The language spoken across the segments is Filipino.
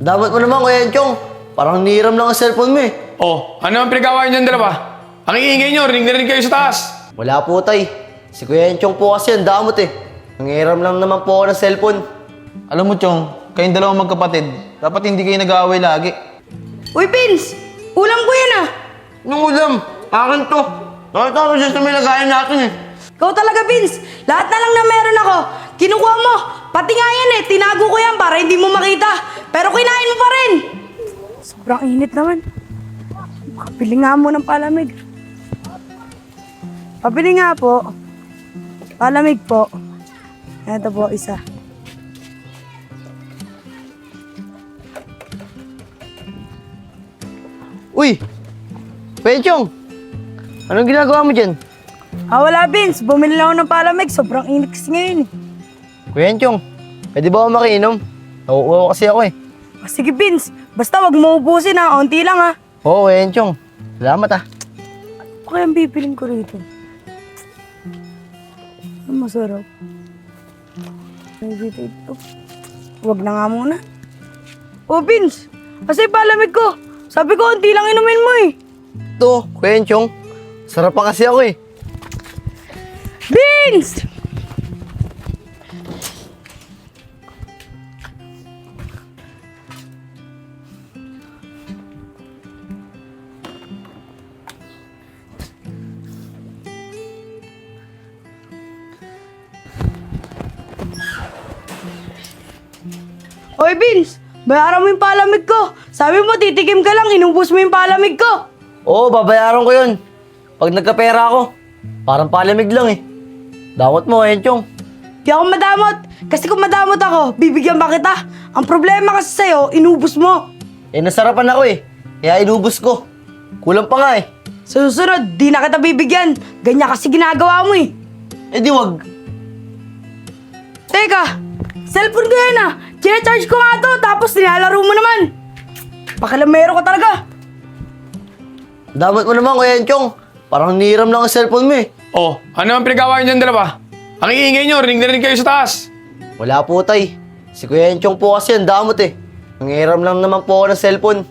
Dapat mo naman, Kuya Enchong. Parang niram lang ang cellphone mo eh. Oh, ano ang pinagawa niyo dyan dalawa? Ang iingay niyo, rinig na rin kayo sa taas. Wala po, tay. Si Kuya Enchong po kasi ang damot eh. Nangiram lang naman po ako ng cellphone. Alam mo, Chong, kayong dalawang magkapatid, dapat hindi kayo nag-aaway lagi. Uy, Vince! Ulam ko yan ah! Anong ulam? Akin to. Nakita ko siya sa may lagayan natin eh. Ikaw talaga, Vince! Lahat na lang na meron ako, kinukuha mo! Pati nga yan eh, tinago ko yan para hindi mo makita. Pero kinain mo pa rin! Sobrang init naman. Makapili nga mo ng palamig. Pabili nga po. Palamig po. Ito po, isa. Uy! Kuya Enchong! Anong ginagawa mo dyan? Wala, Vince. Bumili lang ako ng palamig. Sobrang init kasi ngayon eh. Kuya Enchong, pwede ba ako makiinom? Nauuhaw kasi ako eh. Sige, Vince. Basta wag mo ubusin ha. Unti lang ha. Oo, Kuya Enchong. Salamat ah. Ano kaya ang bibiling ko rito? Ang masarap. Ay, dito ito. Wag na nga muna. Oh, Vince! Kasi palamig ko. Sabi ko, unti lang inumin mo eh. Ito, Kuya Enchong. Sarap pa kasi ako eh. Vince! Oy, Vince! Bayaran mo yung palamig ko. Sabi mo, titikim ka lang, inubos mo yung palamig ko. Oo, babayaran ko yun. Pag nagkapera ako, parang palamig lang eh. Damot mo, Kuya Enchong. Di ako madamot. Kasi kung madamot ako, bibigyan ba kita? Ang problema kasi sa'yo, inubos mo. Eh, nasarapan ako eh. Kaya inubos ko. Kulang pa nga eh. Sa susunod, di na kita bibigyan. Ganyan kasi ginagawa mo eh. Eh di wag. Teka, cellphone ko yan ah. Chine-charge ko nga to, tapos nilalaro mo naman. Pakilamero ka talaga. Damot mo naman, Kuya Enchong. Parang niram lang ang cellphone mo eh. Oh, ano ang pinagawa niyo dyan dalawa? Ang iingay niyo, rinig na rin kayo sa taas. Wala po, tay. Si Kuya Enchong po kasi ang damot eh. Nangiram lang naman po ako ng cellphone.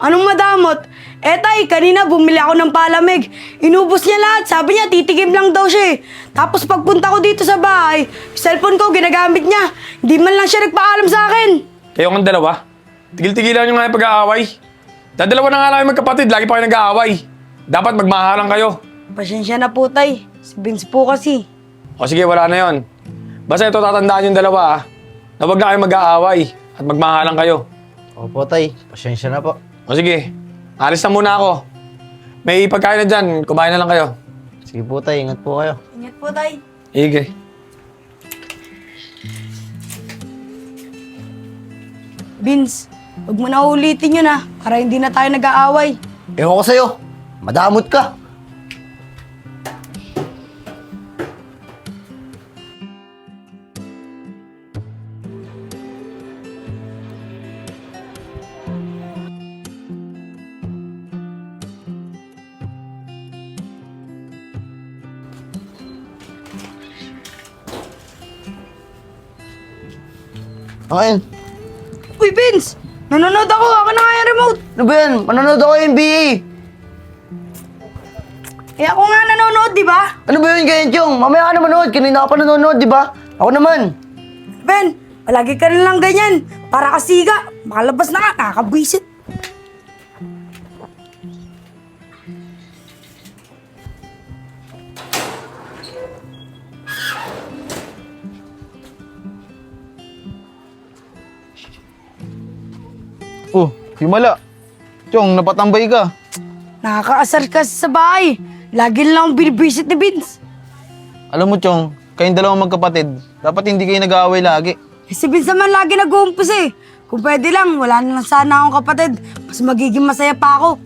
Anong madamot? Eh tay, kanina bumili ako ng palamig. Inubos niya lahat. Sabi niya, titikim lang daw siya eh. Tapos pagpunta ko dito sa bahay, cellphone ko ginagamit niya. Hindi man lang siya nagpaalam sa akin. Kayo ang dalawa. Tigil-tigilan niyo nga yung pag-aaway. Dadalawa na nga lang yung magkapatid, lagi pa kayo nag-aaway. Dapat magmahalan kayo. Pasensya na po tay. Si Vince po kasi. O sige, wala na yon. Basta ito tatandaan yung dalawa na huwag na kayo mag-aaway at magmahalan kayo. Opo, tay. Pasensya na po. O sige, alis na muna ako. May pagkain na dyan, kumain na lang kayo. Sige po, tay. Ingat po kayo. Ingat po tay. Sige. Vince, huwag mo na ulitin yun ah. Para hindi na tayo nag-aaway. Ewan ko sa'yo. Madamot ka. Akin. Uy Vince! Nanonood ako. Akin na nga yung remote. Ano ba yan? Manonood ako NBA. Eh ako nga nanonood, di ba? Ano ba yun, Kuya Enchong? Mamaya ka na manood. Kanina ka pa nanonood, di ba? Ako naman. Ben, palagi ka rin lang ganyan. Para kasiga. Makalabas na ka. Nakakabwisit. Oh, himala. Chong, napatambay ka. Nakakaasar ka sa bahay. Lagi lang akong binibisit ni Vince. Alam mo, Chong, kayong dalawang magkapatid, dapat hindi kayo nag-aaway lagi. Eh, si Vince naman lagi nag-uumpos eh. Kung pwede lang, wala na lang sana akong kapatid. Mas magiging masaya pa ako.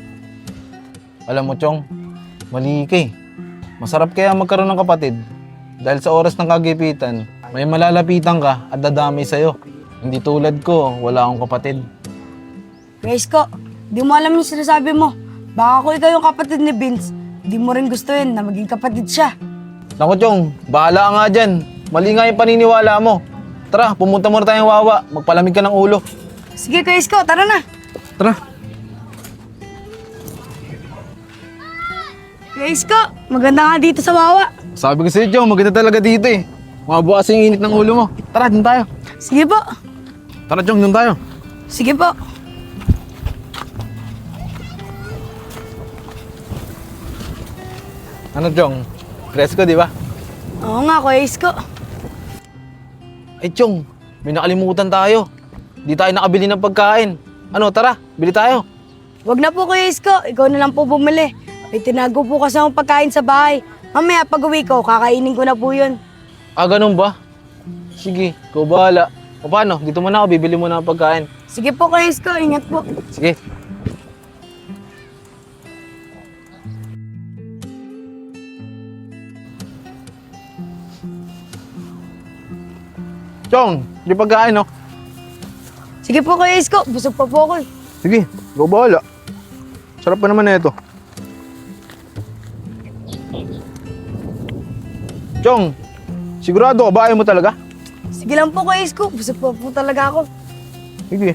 Alam mo, Chong, mali ka eh. Masarap kaya magkaroon ng kapatid. Dahil sa oras ng kagipitan, may malalapitan ka at dadamay sa'yo. Hindi tulad ko, wala akong kapatid. Guys ko, di mo alam yung sinasabi mo. Baka ko ikaw yung kapatid ni Vince, di mo rin gustuin na maging kapatid siya. Naku, Chong, bahala ka nga dyan. Mali nga yung paniniwala mo. Tara, pumunta muna tayong Wawa. Magpalamig ka ng ulo. Sige, Kuya Isko, tara na. Tara. Kuya Isko, maganda nga dito sa Wawa. Sabi ko sa'yo, Chong, maganda talaga dito eh. Mabukas yung init ng ulo mo. Tara, dun tayo. Sige po. Tara, Chong, dun tayo. Sige po. Ano, Chong? Presko, di ba? Oo nga, Kuya Isko. Ay, Chong, may nakalimutan tayo. Di tayo nakabili ng pagkain. Ano, tara, bili tayo. Wag na po, Kuya Isko. Ikaw na lang po bumili. May tinago po kasi akong pagkain sa bahay. Mamaya pag uwi ko, kakainin ko na po yun. Ah, ganun ba? Sige, ikaw bahala. O paano, dito muna ako, bibili muna ng pagkain. Sige po, Kuya Isko. Ingat po. Sige. Chong, di pagkain, no? Sige po, Kuya Isko. Busog pa po ako. Sige, ikaw bahala. Sarap pa naman na ito. Chong, sigurado ka ba ayaw mo talaga? Sige lang po, Kuya Isko. Busog pa po talaga ako. Sige.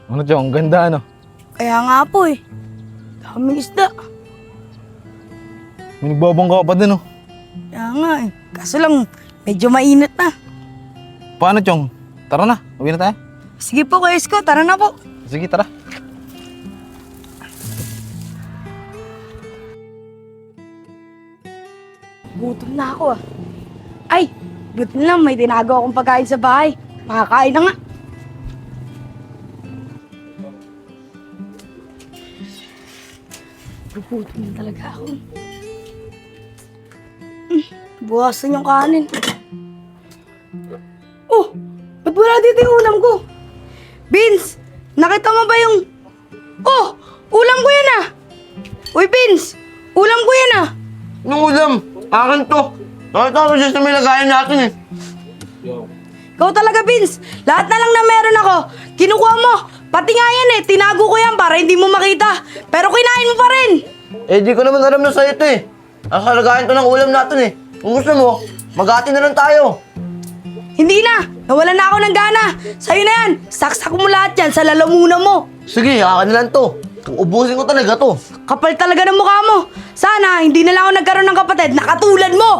Ano, Chong? Ganda, ano? Kaya nga po eh. Daming isda. May nagbabangga pa din, oh. Kaya nga eh. Kaso lang, medyo mainit na. Paano, Chong? Tara na, uwi na tayo. Sige po, Kuya Isko. Tara na po. Sige, tara. Gutom na ako ah. Ay, buti na lang may tinago akong pagkain sa bahay. Makakain na nga. Gutom na talaga ako. Buwasan yung kanin. Oh, ba't wala dito yung ulam ko? Vince, nakita mo ba yung... Oh, ulam ko yan ah! Uy, Vince, ulam ko yan ah! Anong ulam? Akin to. Nakita ko siya sa may lagayan natin eh. Ikaw talaga, Vince. Lahat na lang na meron ako, kinukuha mo. Pati nga yan eh, tinago ko yan para hindi mo makita. Pero kinain mo pa rin. Eh, di ko naman alam na sa'yo to eh. Nasa lagayan to ng ulam natin eh. Kung gusto mo, mag-ati na lang tayo. Hindi na, nawalan na ako ng gana. Sa'yo na yan, saksak mo lahat yan sa lalamunan mo. Sige, akin na lang to. Ubusin ko talaga to. Kapal talaga ng mukha mo. Sana hindi na lang ako nagkaroon ng kapatid na katulad mo.